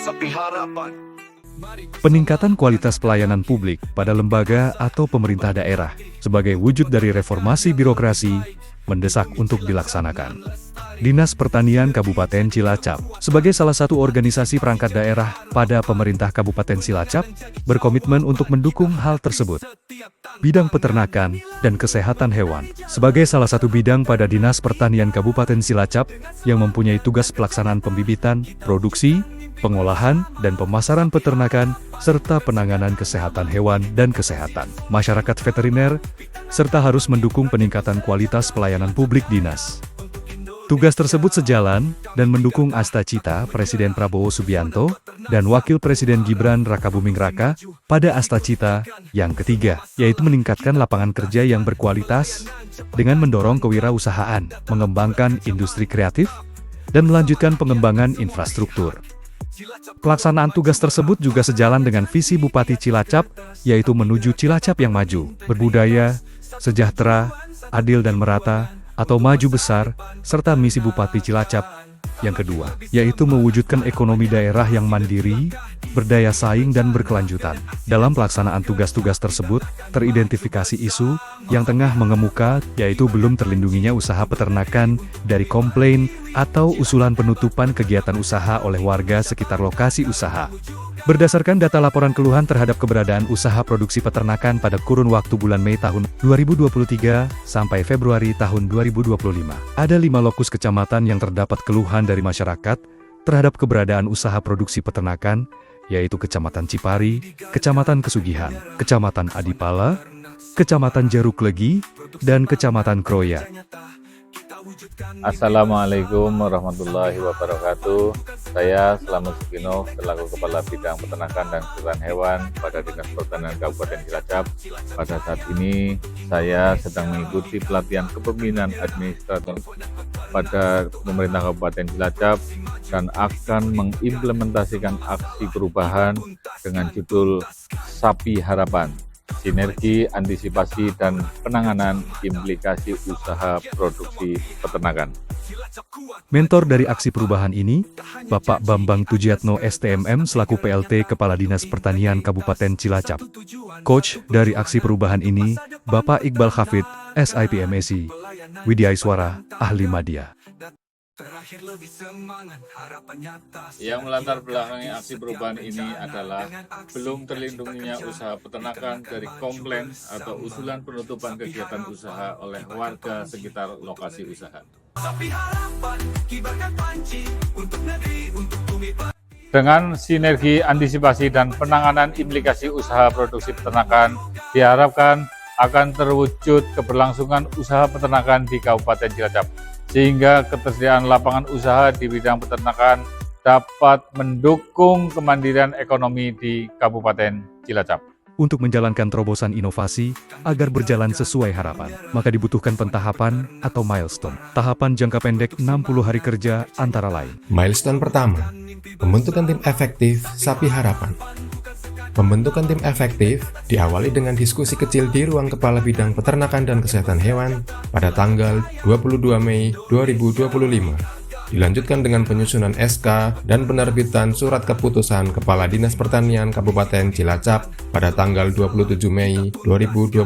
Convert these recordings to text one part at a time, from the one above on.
Sapi harapan. Peningkatan kualitas pelayanan publik pada lembaga atau pemerintah daerah sebagai wujud dari reformasi birokrasi mendesak untuk dilaksanakan. Dinas Pertanian Kabupaten Cilacap, sebagai salah satu organisasi perangkat daerah pada pemerintah Kabupaten Cilacap, berkomitmen untuk mendukung hal tersebut. Bidang peternakan dan kesehatan hewan, sebagai salah satu bidang pada Dinas Pertanian Kabupaten Cilacap yang mempunyai tugas pelaksanaan pembibitan, produksi, pengolahan, dan pemasaran peternakan, serta penanganan kesehatan hewan dan kesehatan masyarakat veteriner, serta harus mendukung peningkatan kualitas pelayanan publik dinas. Tugas tersebut sejalan dan mendukung Astacita Presiden Prabowo Subianto dan Wakil Presiden Gibran Rakabuming Raka pada Astacita yang ketiga, yaitu meningkatkan lapangan kerja yang berkualitas dengan mendorong kewirausahaan, mengembangkan industri kreatif, dan melanjutkan pengembangan infrastruktur. Pelaksanaan tugas tersebut juga sejalan dengan visi Bupati Cilacap, yaitu menuju Cilacap yang maju, berbudaya, sejahtera, adil dan merata, atau maju besar, serta misi Bupati Cilacap yang kedua, yaitu mewujudkan ekonomi daerah yang mandiri, berdaya saing dan berkelanjutan. Dalam pelaksanaan tugas-tugas tersebut, teridentifikasi isu yang tengah mengemuka, yaitu belum terlindunginya usaha peternakan dari komplain atau usulan penutupan kegiatan usaha oleh warga sekitar lokasi usaha. Berdasarkan data laporan keluhan terhadap keberadaan usaha produksi peternakan pada kurun waktu bulan Mei tahun 2023 sampai Februari tahun 2025, ada 5 lokus kecamatan yang terdapat keluhan dari masyarakat terhadap keberadaan usaha produksi peternakan, yaitu Kecamatan Cipari, Kecamatan Kesugihan, Kecamatan Adipala, Kecamatan Jaruk Legi, dan Kecamatan Kroya. Assalamualaikum warahmatullahi wabarakatuh. Saya Slamet Sukino, selaku Kepala Bidang Peternakan dan Kesehatan Hewan pada Dinas Pertanian Kabupaten Cilacap. Pada saat ini saya sedang mengikuti pelatihan kepemimpinan administratif pada pemerintah Kabupaten Cilacap dan akan mengimplementasikan aksi perubahan dengan judul Sapi Harapan, Sinergi, Antisipasi, dan Penanganan Implikasi Usaha Produksi Peternakan. Mentor dari aksi perubahan ini, Bapak Bambang Tujiatno STMM selaku PLT Kepala Dinas Pertanian Kabupaten Cilacap. Coach dari aksi perubahan ini, Bapak Iqbal Hafid, SIPMSI, Widya Iswara, Ahli Madya. Yang melatar belakangi aksi perubahan ini adalah belum terlindunginya usaha peternakan dari komplain atau usulan penutupan kegiatan usaha oleh warga sekitar lokasi usaha. Dengan sinergi antisipasi dan penanganan implikasi usaha produksi peternakan, diharapkan akan terwujud keberlangsungan usaha peternakan di Kabupaten Cilacap, sehingga ketersediaan lapangan usaha di bidang peternakan dapat mendukung kemandirian ekonomi di Kabupaten Cilacap. Untuk menjalankan terobosan inovasi agar berjalan sesuai harapan, maka dibutuhkan pentahapan atau milestone. Tahapan jangka pendek 60 hari kerja antara lain. Milestone pertama, pembentukan tim efektif Sapi Harapan. Pembentukan tim efektif diawali dengan diskusi kecil di ruang Kepala Bidang Peternakan dan Kesehatan Hewan pada tanggal 22 Mei 2025. Dilanjutkan dengan penyusunan SK dan penerbitan surat keputusan Kepala Dinas Pertanian Kabupaten Cilacap pada tanggal 27 Mei 2025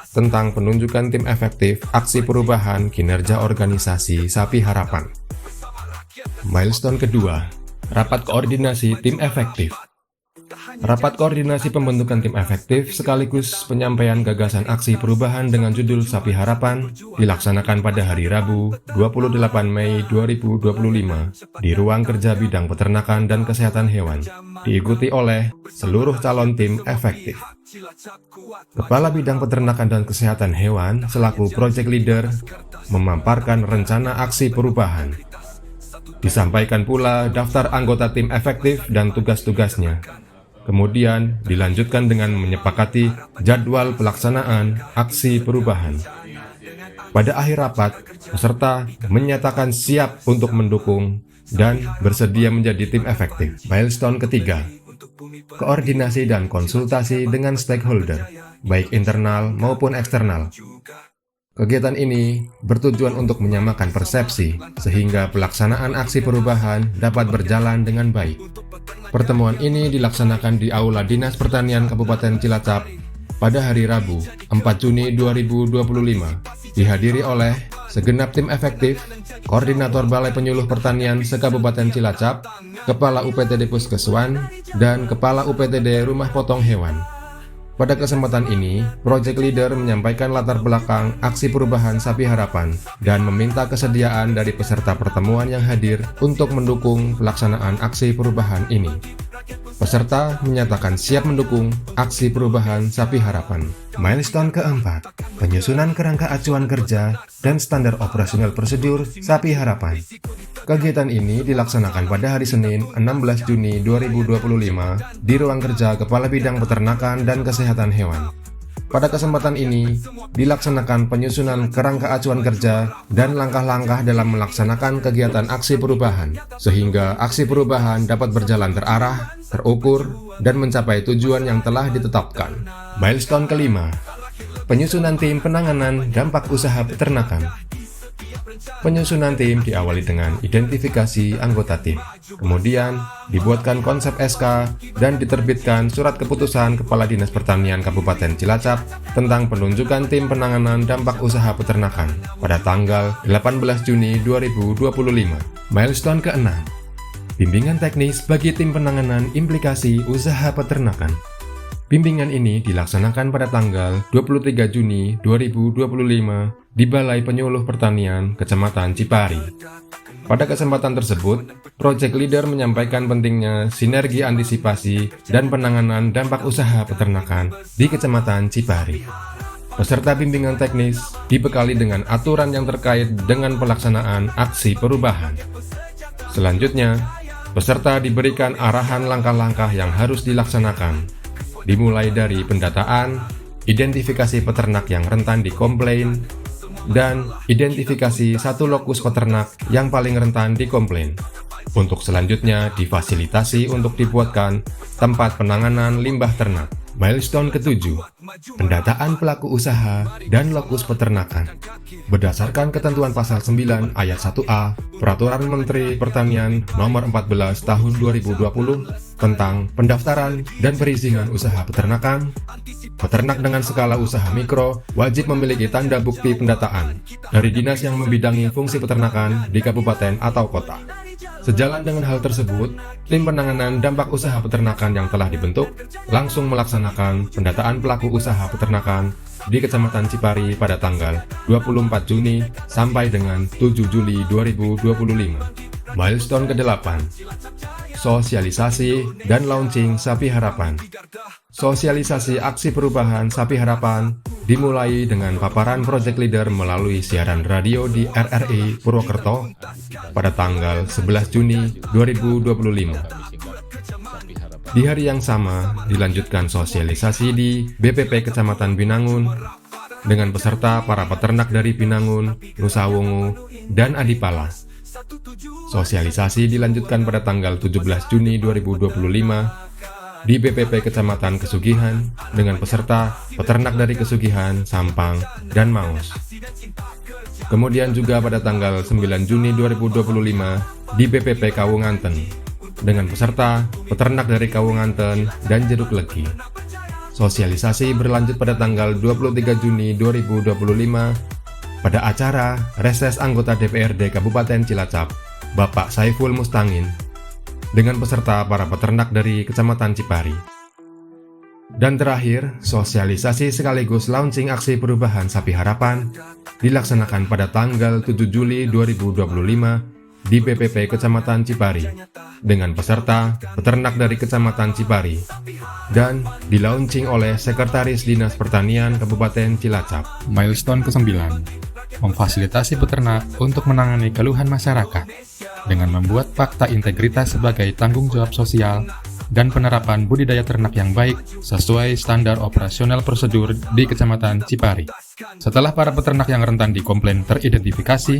tentang penunjukan tim efektif aksi perubahan kinerja organisasi Sapi Harapan. Milestone kedua, rapat koordinasi tim efektif. Rapat koordinasi pembentukan tim efektif sekaligus penyampaian gagasan aksi perubahan dengan judul Sapi Harapan dilaksanakan pada hari Rabu 28 Mei 2025 di Ruang Kerja Bidang Peternakan dan Kesehatan Hewan, diikuti oleh seluruh calon tim efektif. Kepala Bidang Peternakan dan Kesehatan Hewan selaku Project Leader memaparkan rencana aksi perubahan. Disampaikan pula daftar anggota tim efektif dan tugas-tugasnya. Kemudian dilanjutkan dengan menyepakati jadwal pelaksanaan aksi perubahan. Pada akhir rapat, peserta menyatakan siap untuk mendukung dan bersedia menjadi tim efektif. Milestone ketiga, koordinasi dan konsultasi dengan stakeholder, baik internal maupun eksternal. Kegiatan ini bertujuan untuk menyamakan persepsi, sehingga pelaksanaan aksi perubahan dapat berjalan dengan baik. Pertemuan ini dilaksanakan di Aula Dinas Pertanian Kabupaten Cilacap pada hari Rabu, 4 Juni 2025, dihadiri oleh segenap tim efektif, Koordinator Balai Penyuluh Pertanian se-Kabupaten Cilacap, Kepala UPTD Puskeswan, dan Kepala UPTD Rumah Potong Hewan. Pada kesempatan ini, Project Leader menyampaikan latar belakang aksi perubahan Sapi Harapan dan meminta kesediaan dari peserta pertemuan yang hadir untuk mendukung pelaksanaan aksi perubahan ini. Peserta menyatakan siap mendukung aksi perubahan Sapi Harapan. Milestone keempat, penyusunan kerangka acuan kerja dan standar operasional prosedur Sapi Harapan. Kegiatan ini dilaksanakan pada hari Senin 16 Juni 2025 di ruang kerja Kepala Bidang Peternakan dan Kesehatan Hewan. Pada kesempatan ini, dilaksanakan penyusunan kerangka acuan kerja dan langkah-langkah dalam melaksanakan kegiatan aksi perubahan, sehingga aksi perubahan dapat berjalan terarah, terukur, dan mencapai tujuan yang telah ditetapkan. Milestone kelima, penyusunan tim penanganan dampak usaha peternakan. Penyusunan tim diawali dengan identifikasi anggota tim. Kemudian, dibuatkan konsep SK dan diterbitkan surat keputusan Kepala Dinas Pertanian Kabupaten Cilacap tentang penunjukan tim penanganan dampak usaha peternakan pada tanggal 18 Juni 2025. Milestone ke-6, bimbingan teknis bagi tim penanganan implikasi usaha peternakan. Bimbingan ini dilaksanakan pada tanggal 23 Juni 2025 di Balai Penyuluh Pertanian Kecamatan Cipari. Pada kesempatan tersebut, Project Leader menyampaikan pentingnya sinergi antisipasi dan penanganan dampak usaha peternakan di Kecamatan Cipari. Peserta bimbingan teknis dibekali dengan aturan yang terkait dengan pelaksanaan aksi perubahan. Selanjutnya, peserta diberikan arahan langkah-langkah yang harus dilaksanakan, dimulai dari pendataan, identifikasi peternak yang rentan dikomplain, dan identifikasi satu lokus peternak yang paling rentan dikomplain. Untuk selanjutnya difasilitasi untuk dibuatkan tempat penanganan limbah ternak. Milestone ke-7, pendataan pelaku usaha dan lokus peternakan. Berdasarkan ketentuan pasal 9 ayat 1A Peraturan Menteri Pertanian Nomor 14 Tahun 2020 tentang pendaftaran dan perizinan usaha peternakan, peternak dengan skala usaha mikro wajib memiliki tanda bukti pendataan dari dinas yang membidangi fungsi peternakan di kabupaten atau kota. Sejalan dengan hal tersebut, tim penanganan dampak usaha peternakan yang telah dibentuk langsung melaksanakan pendataan pelaku usaha peternakan di Kecamatan Cipari pada tanggal 24 Juni sampai dengan 7 Juli 2025. Milestone ke-8, sosialisasi dan launching Sapi Harapan. Sosialisasi aksi perubahan Sapi Harapan dimulai dengan paparan Project Leader melalui siaran radio di RRI Purwokerto pada tanggal 11 Juni 2025. Di hari yang sama, dilanjutkan sosialisasi di BPP Kecamatan Binangun dengan peserta para peternak dari Binangun, Nusa Wungu, dan Adipala. Sosialisasi dilanjutkan pada tanggal 17 Juni 2025 di BPP Kecamatan Kesugihan dengan peserta peternak dari Kesugihan, Sampang, dan Maus. Kemudian juga pada tanggal 9 Juni 2025 di BPP Kawunganten dengan peserta peternak dari Kawunganten dan Jeruk Legi. Sosialisasi berlanjut pada tanggal 23 Juni 2025 pada acara reses anggota DPRD Kabupaten Cilacap, Bapak Saiful Mustangin, dengan peserta para peternak dari Kecamatan Cipari. Dan terakhir, sosialisasi sekaligus launching aksi perubahan Sapi Harapan dilaksanakan pada tanggal 7 Juli 2025 di BPP Kecamatan Cipari dengan peserta peternak dari Kecamatan Cipari dan dilaunching oleh Sekretaris Dinas Pertanian Kabupaten Cilacap. Milestone ke-9, memfasilitasi peternak untuk menangani keluhan masyarakat dengan membuat fakta integritas sebagai tanggung jawab sosial dan penerapan budidaya ternak yang baik sesuai standar operasional prosedur di Kecamatan Cipari. Setelah para peternak yang rentan dikomplain teridentifikasi,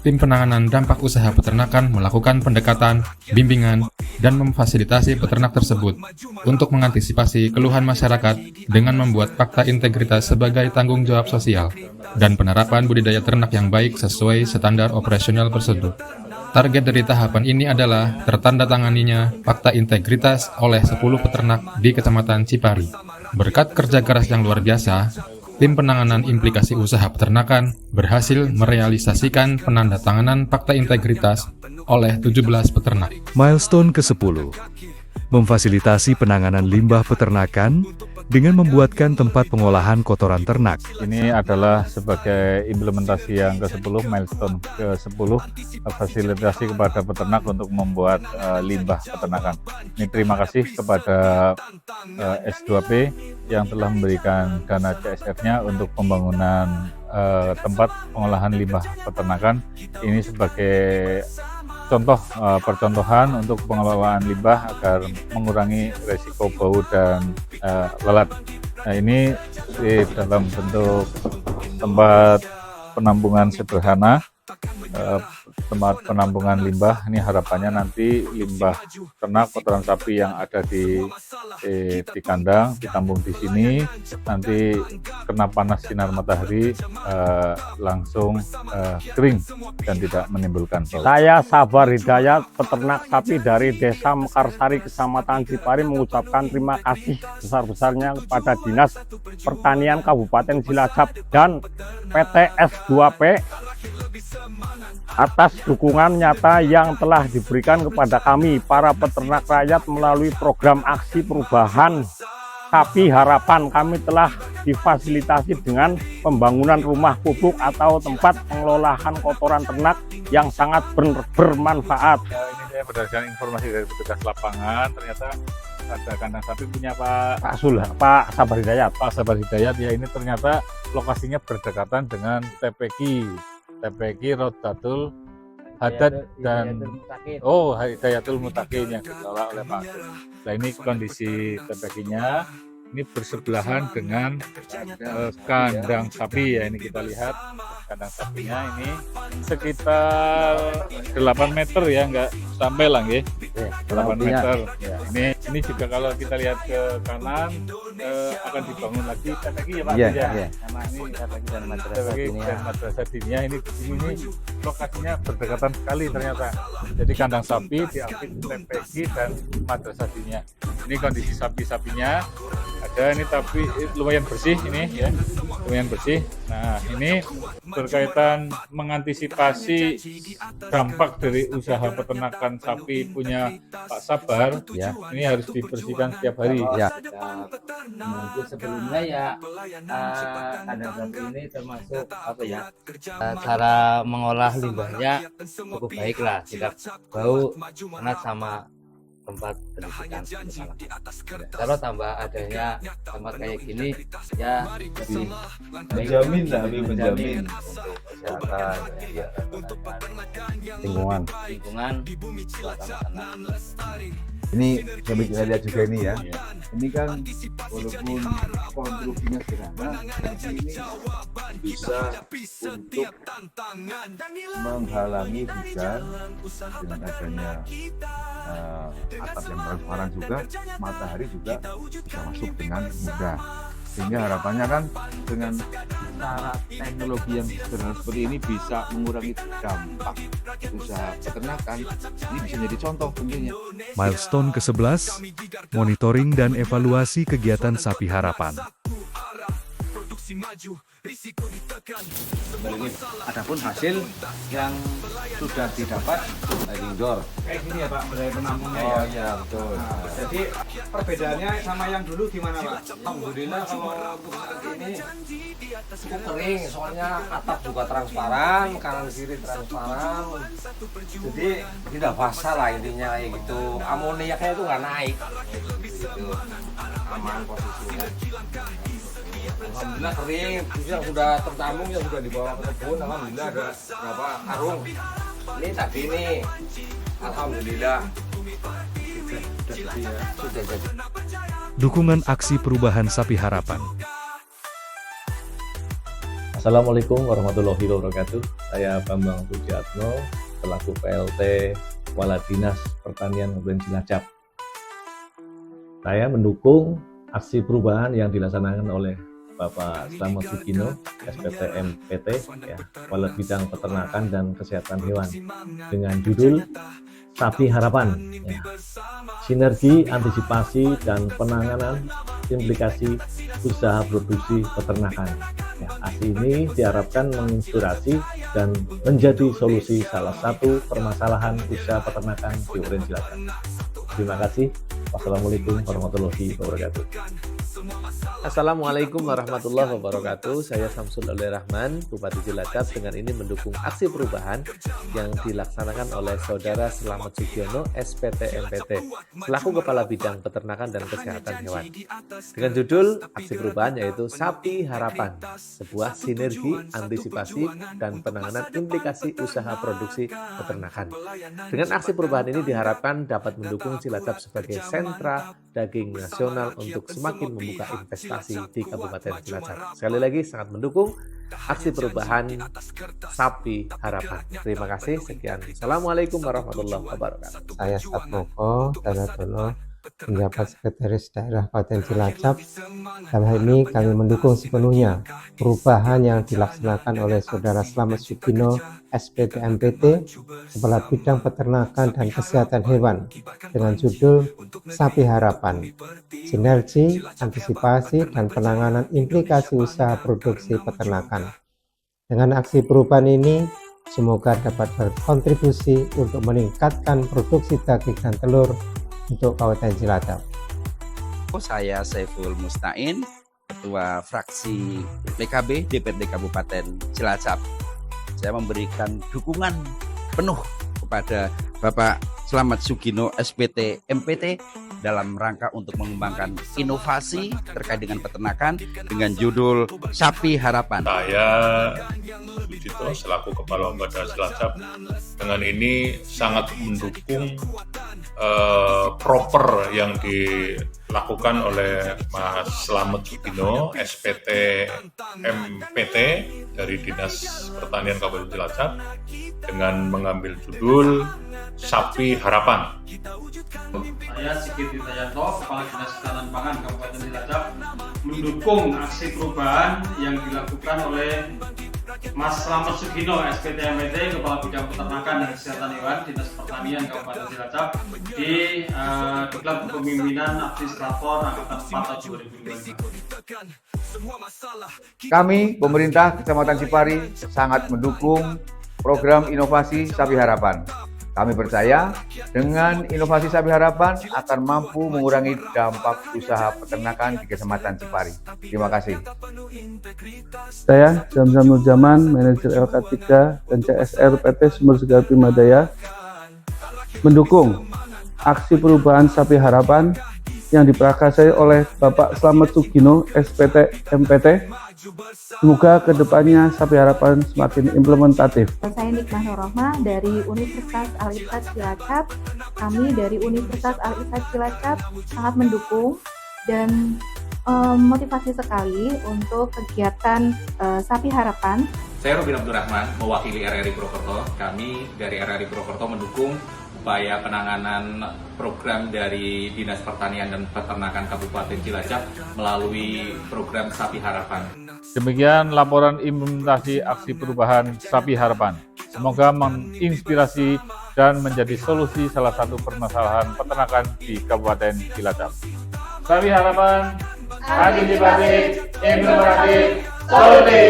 tim penanganan dampak usaha peternakan melakukan pendekatan, bimbingan, dan memfasilitasi peternak tersebut untuk mengantisipasi keluhan masyarakat dengan membuat fakta integritas sebagai tanggung jawab sosial dan penerapan budidaya ternak yang baik sesuai standar operasional prosedur. Target dari tahapan ini adalah tertandatanganinya fakta integritas oleh 10 peternak di Kecamatan Cipari. Berkat kerja keras yang luar biasa, tim penanganan implikasi usaha peternakan berhasil merealisasikan penandatanganan fakta integritas oleh 17 peternak. Milestone ke-10, memfasilitasi penanganan limbah peternakan dengan membuatkan tempat pengolahan kotoran ternak. Ini adalah sebagai implementasi yang ke-10, milestone ke-10, fasilitasi kepada peternak untuk membuat limbah peternakan. Ini terima kasih kepada S2P yang telah memberikan dana CSR-nya untuk pembangunan tempat pengolahan limbah peternakan. Ini sebagai contoh percontohan untuk pengelolaan limbah agar mengurangi resiko bau dan lalat. Nah, ini di dalam bentuk tempat penampungan sederhana, tempat penampungan limbah. Ini harapannya nanti limbah ternak, kotoran sapi yang ada di kandang ditampung di sini, nanti kena panas sinar matahari langsung kering dan tidak menimbulkan bau. Saya Sabar Hidayat, peternak sapi dari Desa Mekarsari, Kecamatan Cipari, mengucapkan terima kasih besar-besarnya kepada Dinas Pertanian Kabupaten Cilacap dan PT S2P atas dukungan nyata yang telah diberikan kepada kami, para peternak rakyat, melalui program aksi perubahan Sapi Harapan. Kami telah difasilitasi dengan pembangunan rumah pupuk atau tempat pengelolaan kotoran ternak yang sangat bermanfaat. Ini saya berdasarkan informasi dari petugas lapangan, ternyata ada kandang sapi punya Pak Sabar Hidayat. Pak Sabar Hidayat, ya ini ternyata lokasinya berdekatan dengan TPQ Rodatul Hadad dan Hidayatul Mutakin yang dikelola oleh Pak Agus. Nah, ini kondisi TPQ-nya, ini bersebelahan dengan kandang sapi ya. Ini kita lihat kandang sapinya ini sekitar 8 meter ya, nggak sampai lah ya. 8 meter. Ya, ini juga kalau kita lihat ke kanan akan dibangun lagi TPQ ya Pak. Iya. Sama ini TPQ dan Madrasah Diniyah. Ini lokasinya berdekatan sekali ternyata. Jadi kandang sapi diapit TPQ dan Madrasah Diniyah. Ini kondisi sapi-sapinya ada ini, tapi lumayan bersih ini ya, lumayan bersih. Nah, ini berkaitan mengantisipasi dampak dari usaha peternakan sapi punya Pak Sabar Ya. ini harus dibersihkan setiap hari. Ya. Mungkin sebelumnya ya kandang sapi ini termasuk apa ya, cara mengolah limbahnya cukup baik lah, tidak bau karena sama tempat pendidikan bersama. Kalau tambah adanya tempat kayak gini ya lebih Menjamin lah, lebih menjamin untuk kesehatan ya, Lingkungan. buat anak-anak. ini sambil kita lihat juga ini ya. Ini kan walaupun konstruksinya sederhana, tapi ini bisa untuk menghalangi hujan dengan adanya atap yang transparan juga, matahari juga bisa masuk dengan mudah. Sehingga harapannya kan dengan cara teknologi yang sederhana seperti ini bisa mengurangi dampak usaha peternakan. Ini bisa jadi contoh tentunya. Milestone ke-11, monitoring dan evaluasi kegiatan Sapi Harapan. Adapun hasil yang sudah didapat indoor. Kayak gini ya Pak, budaya penampungnya Oh ya. iya betul. Jadi perbedaannya sama yang dulu gimana Pak? Alhamdulillah kalau untuk saat ini Cukup kering, soalnya atap juga transparan, kanan kiri transparan. Jadi tidak basah lah intinya kayak gitu. Amoniaknya itu nggak naik. Gitu. Aman posisinya. Alhamdulillah kering, yang sudah tertampung, yang sudah dibawa ke kebun, alhamdulillah ada berapa karung. Ini tadi nih, alhamdulillah sudah jadi. Dukungan aksi perubahan Sapi Harapan. Assalamualaikum warahmatullahi wabarakatuh. Saya Bambang Sujiatno, selaku PLT Kepala Dinas Pertanian Kabupaten Cilacap. Saya mendukung aksi perubahan yang dilaksanakan oleh Bapak Slamet Sugino, SPT MPT, ya, Kepala Bidang Peternakan dan Kesehatan Hewan, dengan judul Sapi Harapan, ya, sinergi antisipasi dan penanganan implikasi usaha produksi peternakan. Ya, aksi ini diharapkan menginspirasi dan menjadi solusi salah satu permasalahan usaha peternakan di Uren Cilacap. Terima kasih. Wassalamualaikum warahmatullahi wabarakatuh. Assalamualaikum warahmatullahi wabarakatuh. Saya Samsul Aulia Rahman, Bupati Cilacap, dengan ini mendukung aksi perubahan yang dilaksanakan oleh Saudara Slamet Sugiono, SPT MPT, selaku Kepala Bidang Peternakan dan Kesehatan Hewan. Dengan judul aksi perubahan yaitu Sapi Harapan, sebuah sinergi antisipasi dan penanganan implikasi usaha produksi peternakan. Dengan aksi perubahan ini diharapkan dapat mendukung Cilacap sebagai sentra daging nasional untuk semakin membuka investasi di Kabupaten Cilacap. Sekali lagi sangat mendukung aksi perubahan Sapi Harapan. Terima kasih. Sekian. Assalamualaikum warahmatullahi wabarakatuh. Saya Satmoko Danadono, penjabat Sekretaris Daerah Kabupaten Cilacap. Dalam hal ini kami mendukung sepenuhnya perubahan yang dilaksanakan oleh Saudara Slamet Sugino, SPT MPT, Kepala Bidang Peternakan dan Kesehatan Hewan, dengan judul Sapi Harapan, sinergi, antisipasi, dan penanganan implikasi usaha produksi peternakan. Dengan aksi perubahan ini, semoga dapat berkontribusi untuk meningkatkan produksi daging dan telur untuk Kabupaten Cilacap. Saya Saiful Mustain, Ketua Fraksi PKB DPRD Kabupaten Cilacap. Saya memberikan dukungan penuh kepada Bapak Slamet Sugino, SPT MPT, dalam rangka untuk mengembangkan inovasi terkait dengan peternakan dengan judul Sapi Harapan. Saya Sujito selaku Kepala Badan Cilacap dengan ini sangat mendukung proper yang dilakukan oleh Mas Slamet Sugino, SPT MPT dari Dinas Pertanian Kabupaten Cilacap, dengan mengambil judul Sapi Harapan. Saya Sigit Wijayanto, Kepala Dinas Ketahanan Pangan Kabupaten Cilacap, mendukung aksi perubahan yang dilakukan oleh Mas Slamet Sugino, SPT MPT, Kepala Bidang Peternakan dan Kesehatan Hewan, Dinas Pertanian Kabupaten Cilacap, di diklat kepemimpinan Administrator Angkatan 4 tahun 2025. Kami, pemerintah Kecamatan Cipari, sangat mendukung program inovasi Sapi Harapan. Kami percaya dengan inovasi Sapi Harapan akan mampu mengurangi dampak usaha peternakan di Kecamatan Cipari. Terima kasih. Saya Zamzam Nurjaman, Manajer LK3 dan CSR PT Sumber Segala Primadaya, mendukung aksi perubahan Sapi Harapan yang diprakarsai oleh Bapak Slamet Sugino, SPT MPT. Semoga kedepannya Sapi Harapan semakin implementatif. Saya Nikmah Nurrohmah dari Universitas Al-Ikhlas Cilacap. Kami dari Universitas Al-Ikhlas Cilacap sangat mendukung dan motivasi sekali untuk kegiatan Sapi Harapan. Saya Robin Abdurrahman, mewakili RRI Purwokerto. Kami dari RRI Purwokerto mendukung upaya penanganan program dari Dinas Pertanian dan Peternakan Kabupaten Cilacap melalui program Sapi Harapan. Demikian laporan implementasi aksi perubahan Sapi Harapan. Semoga menginspirasi dan menjadi solusi salah satu permasalahan peternakan di Kabupaten Cilacap. Sapi Harapan, antisipasi, implementatif, solusi.